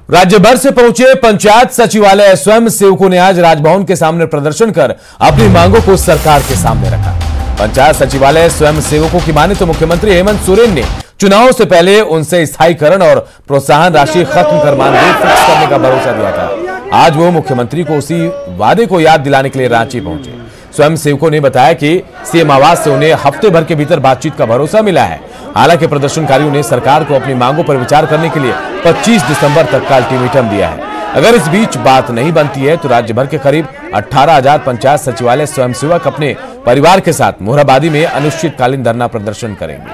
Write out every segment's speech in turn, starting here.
राज्य भर से पहुंचे पंचायत सचिवालय स्वयं सेवकों ने आज राजभवन के सामने प्रदर्शन कर अपनी मांगों को सरकार के सामने रखा। पंचायत सचिवालय स्वयं सेवकों की माने तो मुख्यमंत्री हेमंत सोरेन ने चुनाव से पहले उनसे स्थायीकरण और प्रोत्साहन राशि खत्म कर मानदेय फिक्स करने का भरोसा दिया था। आज वो मुख्यमंत्री को उसी वादे को याद दिलाने के लिए रांची पहुंचे। स्वयं सेवकों ने बताया कि सीएम आवास से उन्हें हफ्ते भर के भीतर बातचीत का भरोसा मिला है। हालांकि प्रदर्शनकारियों ने सरकार को अपनी मांगों पर विचार करने के लिए 25 दिसंबर तक का अल्टीमेटम दिया है। अगर इस बीच बात नहीं बनती है तो राज्य भर के करीब 18,000 पंचायत सचिवालय स्वयंसेवक अपने परिवार के साथ मोरहाबादी में अनिश्चितकालीन धरना प्रदर्शन करेंगे।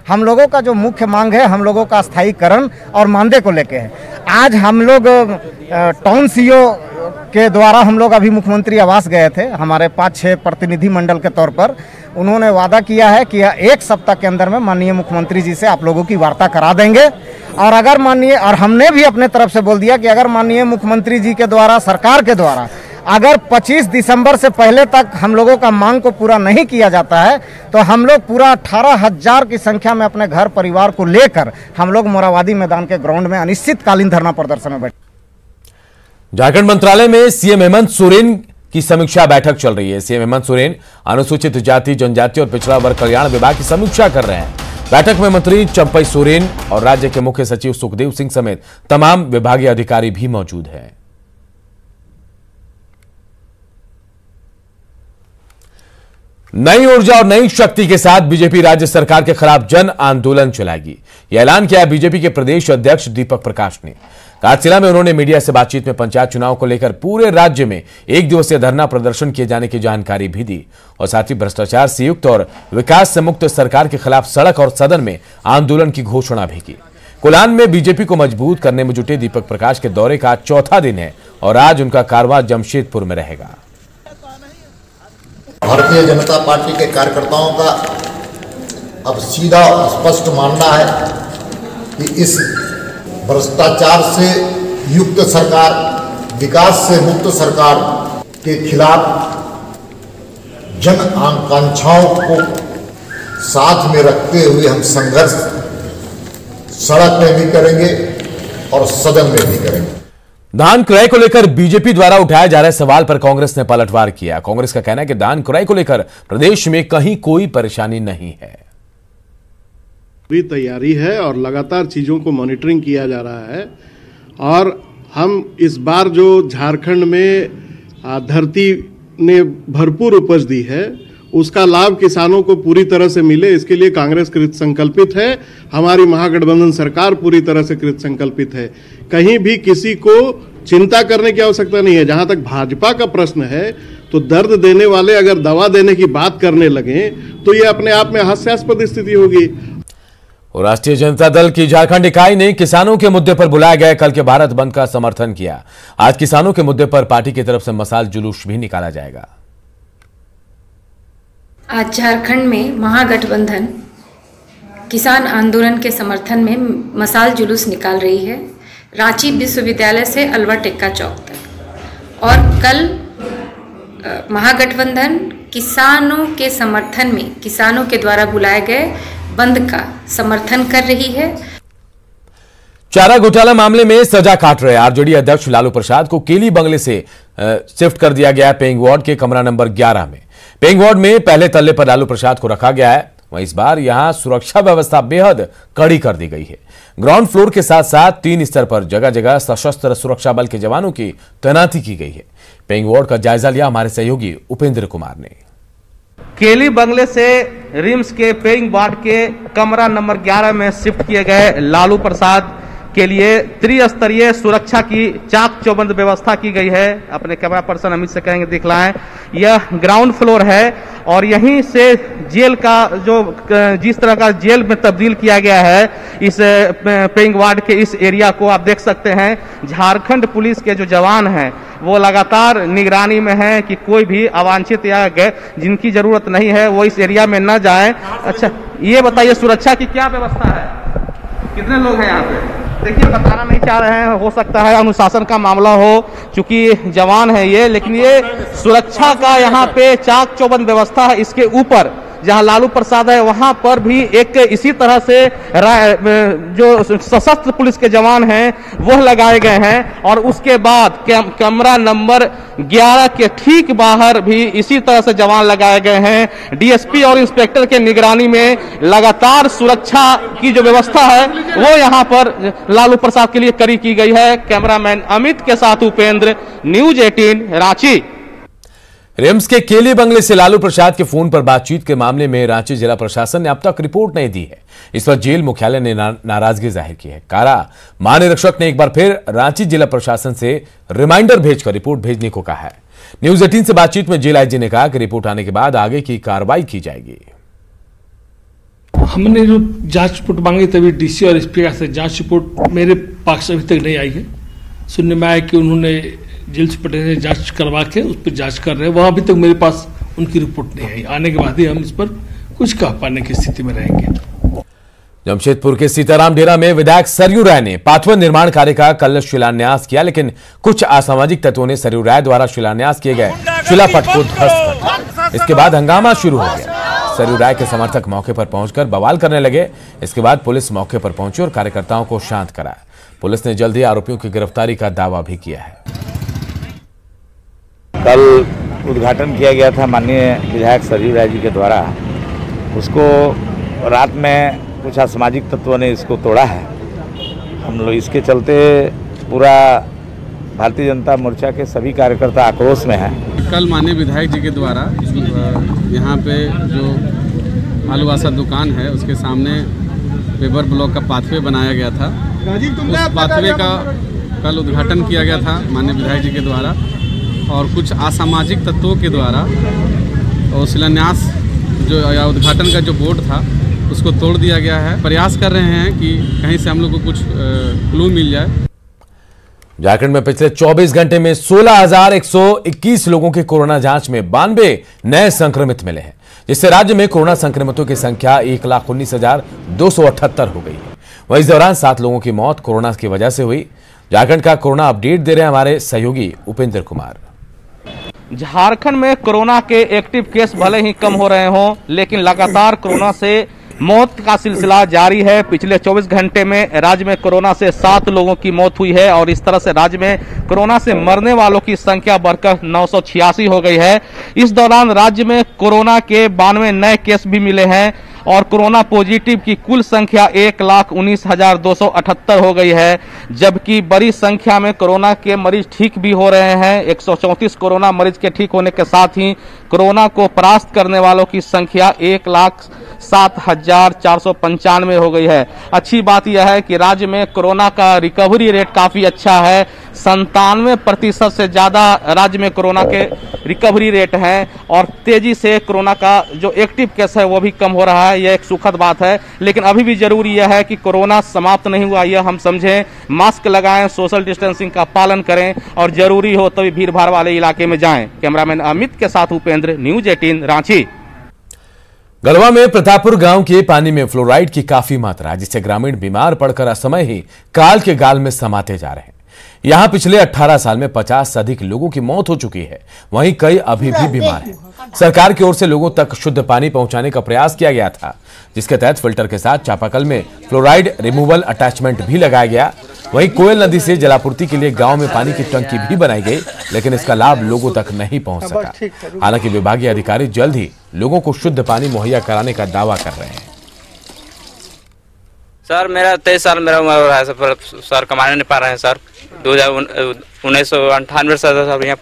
हम लोगों का जो मुख्य मांग है, हम लोगों का स्थायीकरण और मानदेय को लेके है। आज हम लोग टाउन सीओ के द्वारा हम लोग अभी मुख्यमंत्री आवास गए थे, हमारे 5-6 प्रतिनिधि मंडल के तौर पर। उन्होंने वादा किया है कि 1 सप्ताह के अंदर में माननीय मुख्यमंत्री जी से आप लोगों की वार्ता करा देंगे। और अगर माननीय, और हमने भी अपने तरफ से बोल दिया कि अगर माननीय मुख्यमंत्री जी के द्वारा, सरकार के द्वारा अगर 25 दिसंबर से पहले तक हम लोगों का मांग को पूरा नहीं किया जाता है तो हम लोग पूरा 18,000 की संख्या में अपने घर परिवार को लेकर हम लोग मोरहाबादी मैदान के ग्राउंड में अनिश्चितकालीन धरना प्रदर्शन में बैठे। झारखंड मंत्रालय में सीएम हेमंत सोरेन की समीक्षा बैठक चल रही है। सीएम हेमंत सोरेन अनुसूचित जाति, जनजाति और पिछड़ा वर्ग कल्याण विभाग की समीक्षा कर रहे हैं। बैठक में मंत्री चंपई सोरेन और राज्य के मुख्य सचिव सुखदेव सिंह समेत तमाम विभागीय अधिकारी भी मौजूद हैं। नई ऊर्जा और नई शक्ति के साथ बीजेपी राज्य सरकार के खिलाफ जन आंदोलन चलाएगी। यह ऐलान किया बीजेपी के प्रदेश अध्यक्ष दीपक प्रकाश ने। घाटशिला में उन्होंने मीडिया से बातचीत में पंचायत चुनाव को लेकर पूरे राज्य में 1 दिवसीय धरना प्रदर्शन किए जाने की जानकारी भी दी और साथ ही भ्रष्टाचार से युक्त और विकास से मुक्त सरकार के खिलाफ सड़क और सदन में आंदोलन की घोषणा भी की। कोलान में बीजेपी को मजबूत करने में जुटे दीपक प्रकाश के दौरे का 4था दिन है और आज उनका कारवां जमशेदपुर में रहेगा। भारतीय जनता पार्टी के कार्यकर्ताओं का अब सीधा स्पष्ट मानना है कि इस भ्रष्टाचार से युक्त सरकार, विकास से मुक्त सरकार के खिलाफ जन आकांक्षाओं को साथ में रखते हुए हम संघर्ष सड़क में भी करेंगे और सदन में भी करेंगे। धान क्रय को लेकर बीजेपी द्वारा उठाए जा रहे सवाल पर कांग्रेस ने पलटवार किया। कांग्रेस का कहना है कि धान क्रय को लेकर प्रदेश में कहीं कोई परेशानी नहीं है। पूरी तैयारी है और लगातार चीजों को मॉनिटरिंग किया जा रहा है और हम इस बार जो झारखंड में धरती ने भरपूर उपज दी है उसका लाभ किसानों को पूरी तरह से मिले, इसके लिए कांग्रेस कृत संकल्पित है। हमारी महागठबंधन सरकार पूरी तरह से कृत संकल्पित है। कहीं भी किसी को चिंता करने की आवश्यकता नहीं है। जहां तक भाजपा का प्रश्न है तो दर्द देने वाले अगर दवा देने की बात करने लगे तो ये अपने आप में हास्यास्पद स्थिति होगी। और राष्ट्रीय जनता दल की झारखंड इकाई ने किसानों के मुद्दे पर बुलाए गए कल के भारत बंद का समर्थन किया। आज किसानों के मुद्दे पर पार्टी की तरफ से मशाल जुलूस भी निकाला जाएगा। आज झारखंड में महागठबंधन किसान आंदोलन के समर्थन में मशाल जुलूस निकाल रही है, रांची विश्वविद्यालय से अलवर टेक्का चौक तक। और कल महागठबंधन किसानों के समर्थन में, किसानों के द्वारा बुलाए गए बंद का समर्थन कर रही है। चारा घोटाला मामले में सजा काट रहे आरजेडी अध्यक्ष लालू प्रसाद को केली बंगले से शिफ्ट कर दिया गया पेइंग वार्ड के कमरा नंबर 11 में। पेइंग वार्ड में पहले तल्ले पर लालू प्रसाद को रखा गया है, वहीं इस बार यहां सुरक्षा व्यवस्था बेहद कड़ी कर दी गई है। ग्राउंड फ्लोर के साथ साथ 3 स्तर पर जगह जगह सशस्त्र सुरक्षा बल के जवानों की तैनाती की गई है। पेइंग वार्ड का जायजा लिया हमारे सहयोगी उपेंद्र कुमार ने। केली बंगले से रिम्स के पेइंग वार्ड के कमरा नंबर 11 में शिफ्ट किए गए लालू प्रसाद के लिए त्रिस्तरीय सुरक्षा की चाक चौबंद व्यवस्था की गई है। अपने कैमरा पर्सन अमित से कहेंगे दिखलाएं। यह ग्राउंड फ्लोर है और यहीं से जेल का जो जिस तरह का जेल में तब्दील किया गया है इस पेइंग वार्ड के इस एरिया को आप देख सकते हैं। झारखंड पुलिस के जो जवान हैं वो लगातार निगरानी में हैं कि कोई भी अवांछित या जिनकी जरूरत नहीं है वो इस एरिया में न जाएं। अच्छा, ये बताइए सुरक्षा की क्या व्यवस्था है, कितने लोग हैं यहाँ पे? देखिए, बताना नहीं चाह रहे हैं, हो सकता है अनुशासन का मामला हो, चूंकि जवान है ये, लेकिन ये सुरक्षा का यहाँ पे चाक चौबंद व्यवस्था है। इसके ऊपर जहां लालू प्रसाद है वहां पर भी एक इसी तरह से जो सशस्त्र पुलिस के जवान हैं वह लगाए गए हैं। और उसके बाद कमरा नंबर 11 के ठीक बाहर भी इसी तरह से जवान लगाए गए हैं। डीएसपी और इंस्पेक्टर के निगरानी में लगातार सुरक्षा की जो व्यवस्था है वो यहां पर लालू प्रसाद के लिए कड़ी की गई है। कैमरामैन अमित के साथ उपेंद्र, न्यूज 18 रांची। रिम्स के केली बंगले से लालू प्रसाद के फोन पर बातचीत के मामले में रांची जिला प्रशासन ने अब तक रिपोर्ट नहीं दी है। इस पर जेल मुख्यालय ने नाराजगी जाहिर की है। कारा महानिरीक्षक ने एक बार फिर रांची जिला प्रशासन से रिमाइंडर भेजकर रिपोर्ट भेजने को कहा है। न्यूज 18 से बातचीत में जेल आईजी ने कहा कि रिपोर्ट आने के बाद आगे की कार्रवाई की जाएगी। हमने जो जांच रिपोर्ट मांगी तभी डीसी और एसपी से जांच रिपोर्ट मेरे पास से अभी तक नहीं आई है। सुनने में आया कि उन्होंने जेल सुपरडेंट से जांच करवा के उस पर जांच कर रहे हैं। वहां अभी तक मेरे पास उनकी रिपोर्ट नहीं आई। आने के बाद ही हम इस पर कुछ कह पाने की स्थिति में रहेंगे। जमशेदपुर के सीताराम डेरा में विधायक सरयू राय ने पाथवे निर्माण कार्य का कल शिलान्यास किया, लेकिन कुछ असामाजिक तत्वों ने सरयू राय द्वारा शिलान्यास किए गए शिलापट को ध्वस्त कर दिया। इसके बाद हंगामा शुरू हो गया। सरयू राय के समर्थक मौके पर पहुंचकर बवाल करने लगे। इसके बाद पुलिस मौके पर पहुंची और कार्यकर्ताओं को शांत कराया। पुलिस ने जल्द ही आरोपियों की गिरफ्तारी का दावा भी किया है। कल उद्घाटन किया गया था माननीय विधायक सरयू राय जी के द्वारा। उसको रात में कुछ असामाजिक तत्वों ने इसको तोड़ा है। हम लोग इसके चलते पूरा भारतीय जनता मोर्चा के सभी कार्यकर्ता आक्रोश में हैं। कल माननीय विधायक जी के द्वारा यहाँ पे जो आलू आशा दुकान है उसके सामने पेपर ब्लॉक का पाथवे बनाया गया था। उस पाथवे का कल उद्घाटन किया गया था माननीय विधायक जी के द्वारा और कुछ असामाजिक तत्वों के द्वारा और शिलान्यास जो या उद्घाटन का जो बोर्ड था उसको तोड़ दिया गया है। प्रयास कर रहे हैं कि कहीं से हम लोग को कुछ क्लू मिल जाए। झारखंड में पिछले 24 घंटे में 16,121 लोगों की कोरोना जांच में 92 नए संक्रमित मिले हैं, जिससे राज्य में कोरोना संक्रमितों की संख्या 1,19,278 हो गई है। वहीं इस दौरान 7 लोगों की मौत कोरोना की वजह से हुई। झारखंड का कोरोना अपडेट दे रहे हैं हमारे सहयोगी उपेंद्र कुमार। झारखंड में कोरोना के एक्टिव केस भले ही कम हो रहे हों, लेकिन लगातार कोरोना से मौत का सिलसिला जारी है। पिछले 24 घंटे में राज्य में कोरोना से 7 लोगों की मौत हुई है और इस तरह से राज्य में कोरोना से मरने वालों की संख्या बढ़कर 986 हो गई है। इस दौरान राज्य में कोरोना के 92 नए केस भी मिले हैं और कोरोना पॉजिटिव की कुल संख्या 1,19,278 हो गई है, जबकि बड़ी संख्या में कोरोना के मरीज ठीक भी हो रहे हैं। 134 कोरोना मरीज के ठीक होने के साथ ही कोरोना को परास्त करने वालों की संख्या 1,07,495 हो गई है। अच्छी बात यह है कि राज्य में कोरोना का रिकवरी रेट काफी अच्छा है। 97% से ज्यादा राज्य में कोरोना के रिकवरी रेट है और तेजी से कोरोना का जो एक्टिव केस है वो भी कम हो रहा है। यह एक सुखद बात है, लेकिन अभी भी जरूरी यह है कि कोरोना समाप्त नहीं हुआ यह हम समझें। मास्क लगाएं, सोशल डिस्टेंसिंग का पालन करें और जरूरी हो तभी भीड़ भाड़ वाले इलाके में जाएं। कैमरामैन अमित के साथ उपेंद्र, न्यूज 18 रांची। गलवा में प्रतापपुर गांव के पानी में फ्लोराइड की काफी मात्रा है, जिससे ग्रामीण बीमार पड़कर असमय ही काल के गाल में समाते जा रहे हैं। यहां पिछले 18 साल में 50 से अधिक लोगों की मौत हो चुकी है। वहीं कई अभी भी बीमार हैं। सरकार की ओर से लोगों तक शुद्ध पानी पहुंचाने का प्रयास किया गया था, जिसके तहत फिल्टर के साथ चापाकल में फ्लोराइड रिमूवल अटैचमेंट भी लगाया गया। वहीं कोयल नदी से जलापूर्ति के लिए गांव में पानी की टंकी भी बनाई गई, लेकिन इसका लाभ लोगों तक नहीं पहुंच सका। हालांकि विभागीय अधिकारी जल्द ही लोगों को शुद्ध पानी मुहैया कराने का दावा कर रहे हैं। सर मेरा 23 साल मेरा उम्र हो रहा है सर, कमाने नहीं पा रहे हैं सर। 1998 से सर यहाँ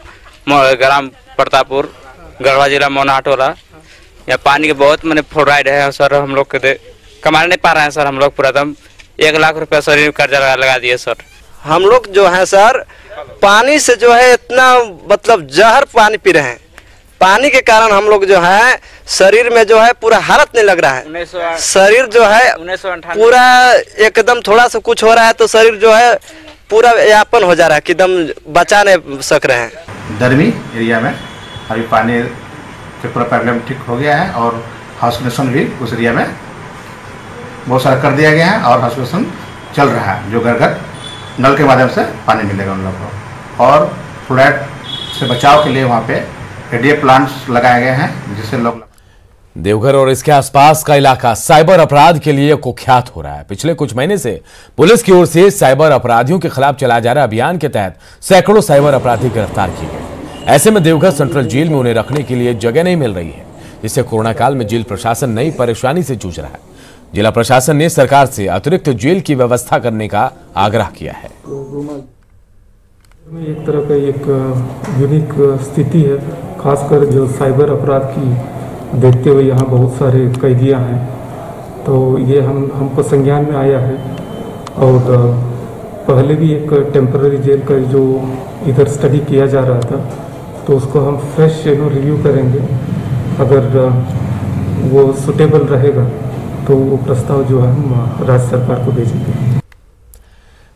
ग्राम प्रतापपुर गढ़वा जिला मोनाटोला यहाँ पानी के बहुत मैंने फ्लोराइड है सर। हम लोग के कमाने नहीं पा रहे हैं सर। हम लोग पूरा दम 1 लाख रुपया शरीर कर्जा लगा दिए सर। हम लोग जो है सर पानी से जो है इतना मतलब जहर पानी पी रहे हैं। पानी के कारण हम लोग जो है शरीर में जो है पूरा हालत नहीं लग रहा है। शरीर जो है पूरा एकदम थोड़ा सा कुछ हो रहा है तो शरीर जो है पूरा यापन हो जा रहा है कि एकदम बचा नहीं सक रहे हैं। दरमी एरिया में अभी पानी से पूरा प्रॉब्लम ठीक हो गया है और हाउस भी उस एरिया में बहुत सारा कर दिया गया है और हाउस चल रहा है, जो घर घर नल के माध्यम से पानी मिलेगा उन लोगों को। और फ्लोराइड से बचाव के लिए वहाँ पे रेडियो प्लांट्स लगाए गए हैं, जिससे लोग देवघर और इसके आसपास का इलाका साइबर अपराध के लिए कुख्यात हो रहा है। पिछले कुछ महीने से पुलिस की ओर से साइबर अपराधियों के खिलाफ चलाए जा रहे अभियान के तहत सैकड़ों साइबर अपराधी गिरफ्तार किए गए। ऐसे में देवघर सेंट्रल जेल में उन्हें रखने के लिए जगह नहीं मिल रही है, जिससे कोरोना काल में जेल प्रशासन नई परेशानी से जूझ रहा है। जिला प्रशासन ने सरकार से अतिरिक्त जेल की व्यवस्था करने का आग्रह किया है। एक तरह का एक यूनिक स्थिति है, खासकर जो साइबर अपराध की देखते हुए यहाँ बहुत सारे कैदियाँ हैं, तो ये हमको संज्ञान में आया है। और पहले भी एक टेम्पररी जेल का जो इधर स्टडी किया जा रहा था, तो उसको हम फ्रेश रिव्यू करेंगे। अगर वो सुटेबल रहेगा तो वो प्रस्ताव जो है हम राज्य सरकार को भेजेंगे।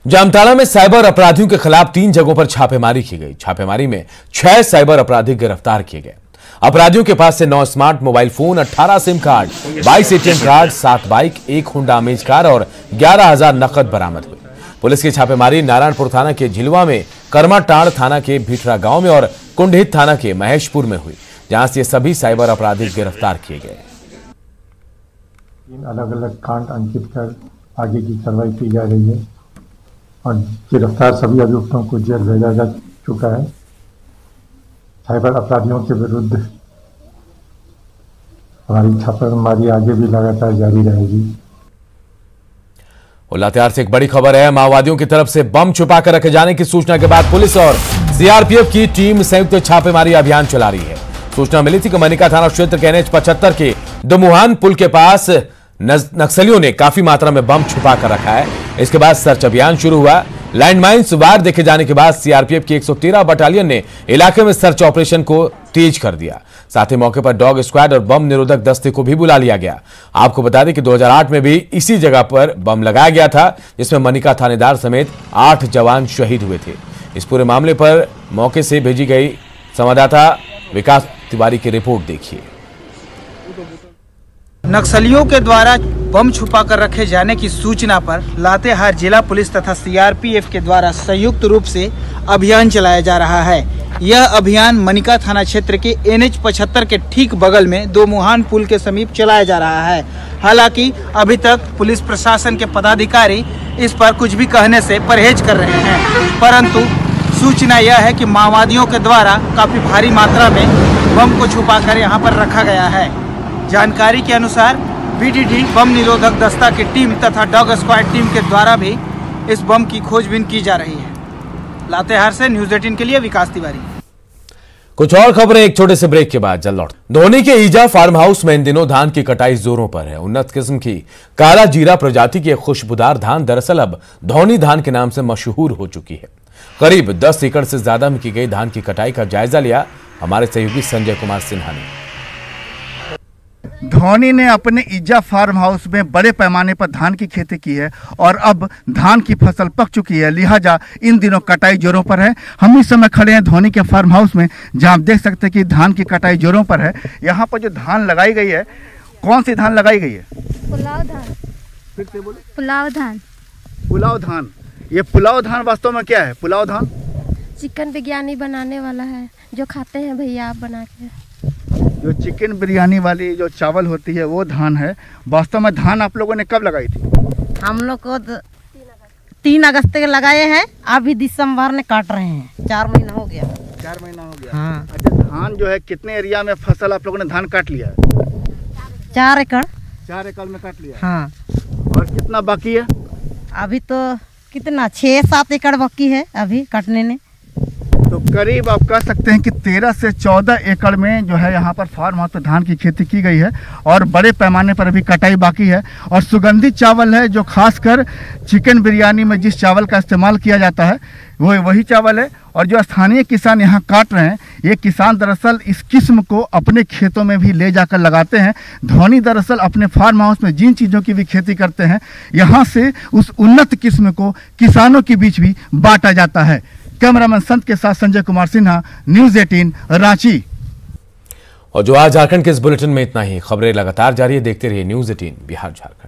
जामताड़ा में साइबर अपराधियों के खिलाफ 3 जगहों पर छापेमारी की गई। छापेमारी में 6 साइबर अपराधी गिरफ्तार किए गए। अपराधियों के पास से 9 smart mobile phone, 18 SIM card, 22 ATM card, 7 bike, 1 Honda amaze car और 11,000 नकद बरामद हुए। पुलिस की छापेमारी नारायणपुर थाना के झिलवा में, करमाटाड़ थाना के भीटरा गांव में और कुंडहित थाना के महेशपुर में हुई, जहां से सभी साइबर अपराधी गिरफ्तार किए गए। अलग अलग कांड अंकित कर आगे की कार्रवाई की जा रही है और गिरफ्तार सभी अभियुक्तों को जेल भेजा जा चुका है। साइबर अपराधियों के विरुद्ध हमारी छापेमारी आगे भी लगातार जारी रहेगी। लातेहार से एक बड़ी खबर है। माओवादियों की तरफ से बम छुपाकर रखे जाने की सूचना के बाद पुलिस और सीआरपीएफ की टीम संयुक्त छापेमारी अभियान चला रही है। सूचना मिली थी कि मनिका थाना क्षेत्र के NH 75 के दमुहान पुल के पास नक्सलियों ने काफी मात्रा में बम छुपा कर रखा है। इसके बाद सर्च अभियान शुरू हुआ। लैंडमाइंस वार देखे जाने के बाद सीआरपीएफ की 113 बटालियन ने इलाके में सर्च ऑपरेशन को तेज कर दिया। साथ ही मौके पर डॉग स्क्वाड और बम निरोधक दस्ते को भी बुला लिया गया। आपको बता दें कि 2008 में भी इसी जगह पर बम लगाया गया था, जिसमें मनिका थानेदार समेत 8 जवान शहीद हुए थे। इस पूरे मामले पर मौके से भेजी गई संवाददाता विकास तिवारी की रिपोर्ट देखिए। नक्सलियों के द्वारा बम छुपा कर रखे जाने की सूचना पर लातेहार जिला पुलिस तथा सीआरपीएफ के द्वारा संयुक्त रूप से अभियान चलाया जा रहा है। यह अभियान मनिका थाना क्षेत्र के NH 75 के ठीक बगल में दमुहान पुल के समीप चलाया जा रहा है। हालांकि अभी तक पुलिस प्रशासन के पदाधिकारी इस पर कुछ भी कहने से परहेज कर रहे हैं, परंतु सूचना यह है कि माओवादियों के द्वारा काफी भारी मात्रा में बम को छुपाकर यहां पर रखा गया है। जानकारी के अनुसार BDD बम निरोधक दस्ता की टीम तथा डॉग स्क्वाड टीम के द्वारा भी इस बम की खोजबीन की जा रही है। लातेहार से न्यूज़ 18 के लिए विकास तिवारी। कुछ और खबरें एक छोटे से ब्रेक के बाद जल्द लौट। धोनी के ईजा फार्म हाउस में इन दिनों धान की कटाई जोरों पर है। उन्नत किस्म की काला जीरा प्रजाति की खुशबूदार धान दरअसल अब धोनी धान के नाम से मशहूर हो चुकी है। करीब 10 एकड़ से ज्यादा में की गई धान की कटाई का जायजा लिया हमारे सहयोगी संजय कुमार सिन्हा ने। धोनी ने अपने ईजा फार्म हाउस में बड़े पैमाने पर धान की खेती की है और अब धान की फसल पक चुकी है, लिहाजा इन दिनों कटाई जोरों पर है। हम इस समय खड़े हैं धोनी के फार्म हाउस में, जहां आप देख सकते हैं कि धान की कटाई जोरों पर है। यहाँ पर जो धान लगाई गई है, कौन सी धान लगाई गई है? पुलाव धान। फिर से बोलो। पुलाव धान। पुलाव धान। ये पुलाव धान वास्तव में क्या है? पुलाव धान चिकन बिरयानी बनाने वाला है, जो खाते हैं भैया आप बना के। जो चिकन बिरयानी वाली जो चावल होती है वो धान है। वास्तव में धान आप लोगों ने कब लगाई थी? हम लोग को 3 अगस्त के लगाए हैं, अभी दिसंबर में काट रहे हैं। 4 महीना हो गया। 4 महीना हो गया। हाँ। अच्छा, धान जो है कितने एरिया में फसल आप लोगों ने धान काट लिया है? 4 एकड़। 4 एकड़ में काट लिया। हाँ। और कितना बाकी है? अभी तो कितना 6-7 एकड़ बाकी है अभी काटने में। तो करीब आप कह सकते हैं कि 13 से 14 एकड़ में जो है यहाँ पर फार्म हाउस पर धान की खेती की गई है और बड़े पैमाने पर अभी कटाई बाकी है। और सुगंधित चावल है, जो खासकर चिकन बिरयानी में जिस चावल का इस्तेमाल किया जाता है वो वही चावल है। और जो स्थानीय किसान यहाँ काट रहे हैं, ये किसान दरअसल इस किस्म को अपने खेतों में भी ले जाकर लगाते हैं। धोनी दरअसल अपने फार्म हाउस में जिन चीज़ों की भी खेती करते हैं, यहाँ से उस उन्नत किस्म को किसानों के बीच भी बांटा जाता है। कैमरामैन संत के साथ संजय कुमार सिन्हा, न्यूज़ 18 रांची। और जो आज झारखंड के इस बुलेटिन में इतना ही। खबरें लगातार जारी है, देखते रहिए न्यूज़ 18 बिहार झारखंड।